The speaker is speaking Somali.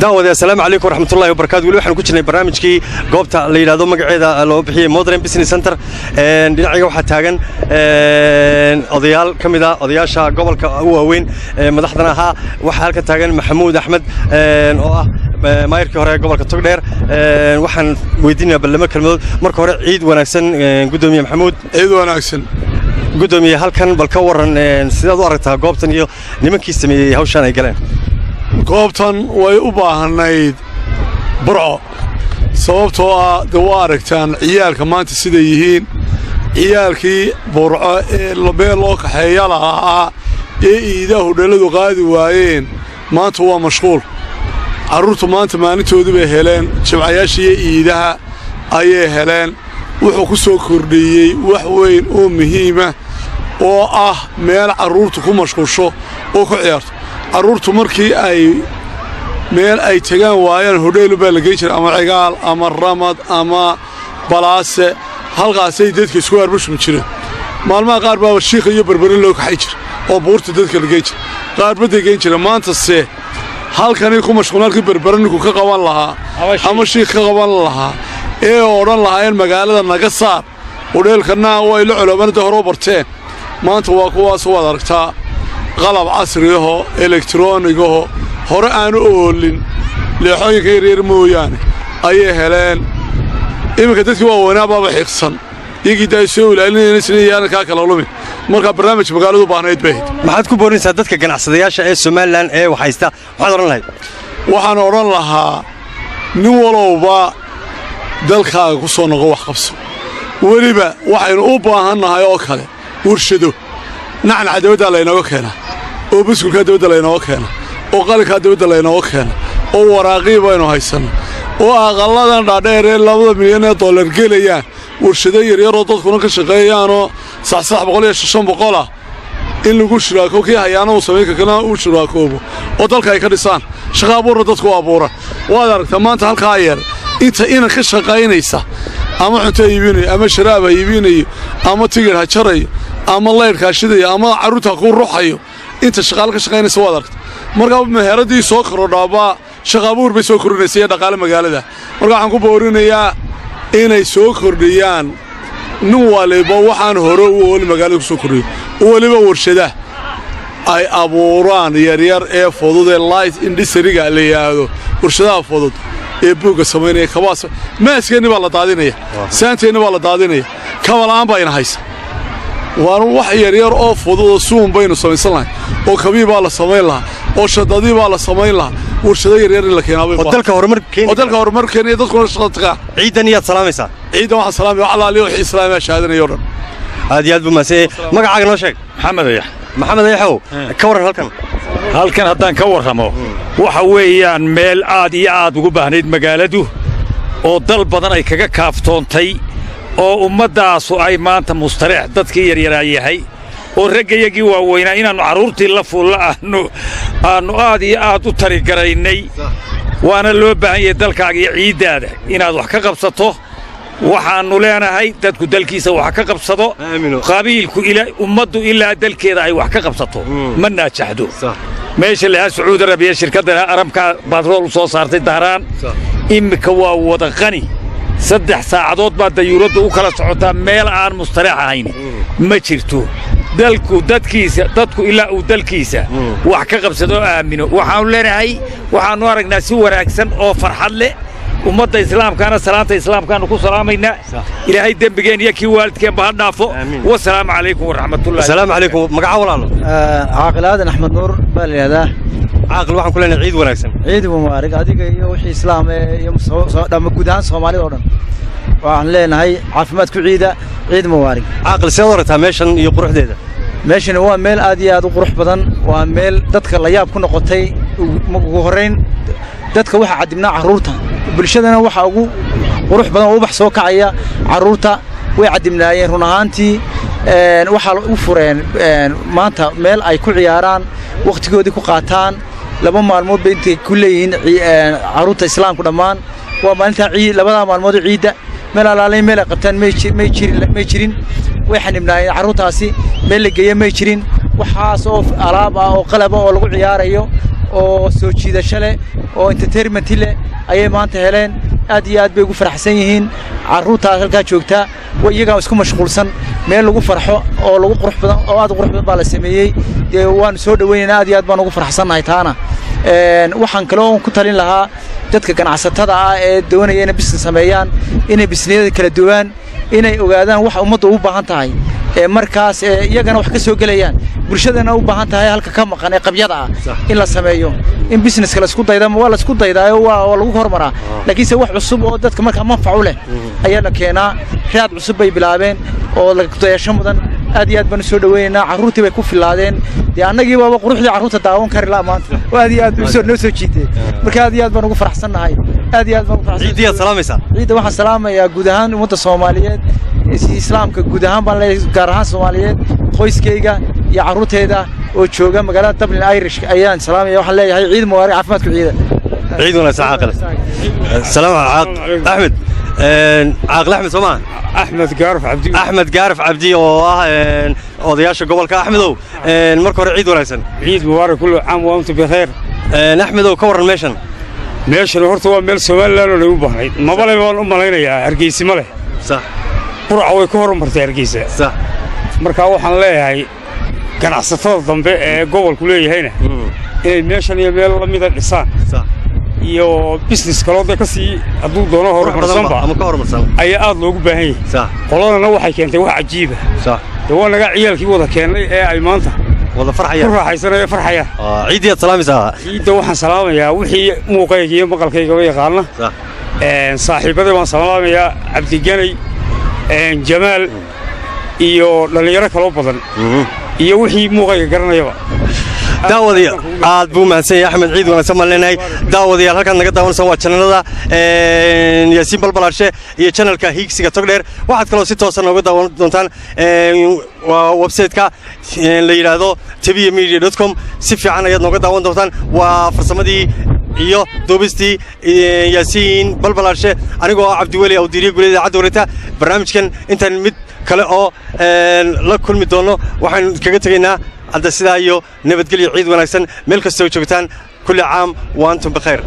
داود السلام عليكم ورحمة الله وبركاته ولو حنا كجنay barnaamijkii goobta la yiraahdo magaceeda loo bixiyay Modern Business Center dhinaciga waxa taagan odayaal kamida odayaasha gobolka ugu waaweyn madaxdana aha waxa halka taagan Maxamuud Axmed oo ah maayirkii hore gobolka Togdheer waxaan weydiinayaa balama kalmadood marka hore ciid wanaagsan gudoomiye Maxamuud ciid wanaagsan gudoomiye halkan bal ka waran sidaad u aragtaa goobtan iyo nimankii sameeyay hawshan ay galeen goobtan way u baahanayd burco sababtoo ah waa aragtaan ciyaalka maanta sida yihiin ciyaalkii burco ee meel loo kaxeeya lahaa ee iidahu dhaladu qaadi waayeen maanta waa mashquul carruurtu maanta maalintoodii bay heleen jimcayaashii iidaha ayay heleen wuxuu ku soo kordhiyey wax weyn oo muhiima oo ah meel carruurtu ku mashquusho oo ku ciyaarto carruurtu markii ay meel ay tagaan waayaan hodheelu baa la geyn jiray ama cigaal ama ramad ama balaase halkaasay dadka isku arbashmi jireen maalmaha qaar baa shiikha iyo berbere loo kaxay jira oo buurta dadka la geyn jira qaar baday geyn jira maantase halkani ku mashquulaalkii berbere ninku ka qaban lahaa ama shiikh ka qaban lahaa ee odhan lahaayeen magaalada naga saar hodheelkana way la coloobanada hore u barteen maanta waa kuwaas waad aragtaa qalab casri ah oo elektroonig ah hore aanu oolin leexooyinka yaryar mooyaane ayay heleen iminka dadkii waa wanaababa xiqsan iyagii daa soo ilaalinayna sinayaan ka kala lumin marka barnaamij magaaladu baahnayd bay maxaad ku boorinaysaa dadka ganacsadayaasha ee Soomaaliland ee waxaysta waxaad oran lahayd waxaan oran lahaa nin walowba dalkaaga ku soo noqo wax qabso weliba waxaynu u baahannahay oo kale warshado nacna cadawada la inooga keenaa oo biskulka dawladda la inooga keenaa oo qalinka dawladda la inooga keenaa oo waraaqii baynu haysanaa oo aqalladan dhaadheer ee $2 milyan gelayaan warshado yaryar oo dadkuna ka shaqeeyaanoo sax 100 in lagu shiraako kii hayaana uu sameeyay kana uu shiraakoobo oo dalka ay ka dhisaan shaqo abuurna dadku abuuran waad aragtaa maanta halka yar inta ka shaqeynaysa ama cunto iibinayo ama sharaab iibinayo ama tigir ha jarayo ama leyrka shidayo ama carruurta ku ruuxayo inta shaqaale ka shaqeynaysa waad aragtaa marka meheradii soo korodhaaba shaqo abuur bay soo kordhinaysaa dhaqaale magaalada marka waxaan ku boorinayaa inay soo kordhiyaan nin waliba waxaan hore u ool magaalada ku soo kordhiyo waliba warshada ay abuuraan yaryar ee fudud ee light industry-ga la yiraahdo warshadaha fudud ee buuga sameynaya kabaas maaskeeni baa la daadinaya saanteeni baa la daadinaya kabalaan baa ina haysa waan wax yaryar oo fudud suun baynu samaysan lahayn oo kabii baa la sameyn lahaa oo shadadii baa la sameyn lahaa warshado yaryar in la keenaabay dalka horumarkeena dadkuna shaqada ciidan iyo salaamaysa ciidan waxa salaamay Allah aliyo islaamiga shahaadanayo dhan aad iyo aad buu maasay magacaaga noo sheeg maxamed ayaxow ka waran halkan haddaan ka warramo waxa weeyaan meel aad iyo aad ugu baahnayd magaaladu oo dal badan ay kaga kaaftoontay oo ummadaasu ay maanta mustareex dadkii yaryaraa yahay oo raggayagii waaweynaa inaannu carruurtii la fuulla aannu aad iyo aad u tarigaraynay waana loo baahan yahay dalkaaga iyo ciiddaada inaad wax ka qabsato waxaannu leenahay dadku dalkiisa wax ka qabsado qabiilku ummaddu ilaa dalkeeda ay wax ka qabsato ma naajaxdo meesha lahaa Sacuudi Arabiya shirkadda Aramka batrool soo saartay Dahraan imika waa wada qani 3 saacadood baa dayuuraddu u kala socotaa meel aan mustareex ahayn ma jirto dadku ilaa uu dalkiisa wax ka qabsado aamino waxaanu leenahay waxaanu aragnaa si wanaagsan oo farxad leh ummadda islaamkaana salaanta islaamkaanu ku salaamayna ilaahay dembigeen iyo kii waalidkeen ba ha dhaafo wassalaamu calaykum waraxmatullaahi assalaamu calaykum magaca walaalo caaqilaadan axmed nuur baa la yidhahdaa caaqil waxaan ku leenahay ciid wanaagsan ciid mubaarak adiga iyo wixii islaam iyo dhamma guud ahaan soomaalida oo dhan waxaan leenahay caafimaad ku ciid mubaarak caaqil soo wartaa meeshan iyo quruxdeeda meeshan waa meel aad iyo aad u qurux badan waa meel dadka la yaab ku noqotay ugu horeyn dadka waxa cadibnaa carruurta bulshadana waxa ugu qurux badan oo ubax soo kacaya carruurta way cadibnaayeen run ahaantii waxa u fureen maanta meel ay ku ciyaaraan waqtigoodii ku qaataan 2 maalmood bay intay ku leeyihiin carruurta islaamku dhammaan waa maalinta labada maalmood ciida meel alaalay meel qabtaan may jirin way xanibnaayeen carruurtaasi meel la geeyay may jirin waxaas oo alaab ah oo qalab ah oo lagu ciyaarayo oo soo jiidasho leh oo entertainment leh ayay maanta heleen aad iyo aad bay ugu faraxsan yihiin carruurtaas halkaa joogta iyagaa isku mashquulsan meel lagu farxo oo lagu qurux badan oo aad u qurux badan baa la sameeyey dee waanu soo dhaweynaynaa aad iyo aad baan ugu faraxsannahay taana waxaan kaloo ku talin lahaa dadka ganacsatada ah ee doonaya inay business sameeyaan inay businessyada kala duwaan inay ogaadaan waxa ummaddu u baahan tahay markaas iyagana wax ka soo gelayaan bulshadana u baahan tahay halka ka maqan ee qabyada ah in la sameeyo in businesska la isku daydo waa la isku daydaayo waa lagu hormaraa laakiinse wax cusub oo dadka markaa manfac u leh ayaa la keenaa raad cusub bay bilaabeen oo la dayasho mudan aad iyo aad baan soo dhaweynaynaa carruurtii bay ku filaadeen dee annagii baaba quruxdii carruurta daawan kari laa maanta oo aad iyo aad noo soo jiitay marka aad iyo aad baan ugu faraxsannahay aad iyo aad baan ugu faraxsannahay ciidiyaad salaamaysaa ciidda waxaan salaamayaa guud ahaan ummadda Soomaaliyeed islaamka guud ahaan baan leeyahay gaar ahaan Soomaaliyeed qoyskayga iyo carruurteyda oo jooga magaalada Dublin Irish ayaan salaamaya waxaan leeyahay ciid mubarak caafimaadku ciida ciid wanaagsan caaqil salaam Ahmed caaqil Ahmed Soomaa أحمد قارف عبدي odayaasha gobolka Axmedow marka hore ciid wanaagsan ciid mubaarak kullu caam wa antum bikhair Axmedow ka waran meeshan horta waa meel Soomaaliland oo lagu baahnay mabale waan u malaynayaa Hargeysa ma leh sax qurca way ka horumartay Hargeysa sax marka waxaan leeyahay ganacsatada dambe ee gobolku leeyahayna inay meeshan iyo meel la mid ah dhisaan sax iyo business kaloo ka sii aduu doono horumarsanba ama ka horumarsan ayaa aad loogu baahan yahay sax qoladana waxay keentay wax cajiib ah sax waa naga ciyaalkii wada keenay ee ay maanta wada farxayaan ku raaxaysanay farxaya ciidiyaad salaamaysaa ciidda waxaan salaamayaa wixii muuqayga iyo maqalkayga way yaqaana sax saaxiibada waan salaamayaa Cabdiganay Jamaal iyo dhalinyaro kale oo badan iyo wixii muuqayga garanayaba daawadiya aad buu mahadsan yahay Axmed ciid wanaagsan ma leenahay daawadiya halkan naga daawanaysan waa channelada Yaasiin Balbalaashe iyo channelka Higsiga Togdheer waxaad kaloo si toosan uga daawan doontaan waa website-ka la yiraahdo tvmedia.com si fiican ayaad nooga daawan doontaan waa farsamadii iyo duubistii Yaasiin Balbalaashe anigoo Cabdiweli Awdiiriye guleeda cad warita barnaamijkan intaan mid kale oo la kulmi doono waxaan kaga tageynaa hadda sidaa iyo nabadgelyo ciid wanaagsan meel kasta oo joogtaan kulli caam wa antum bikhair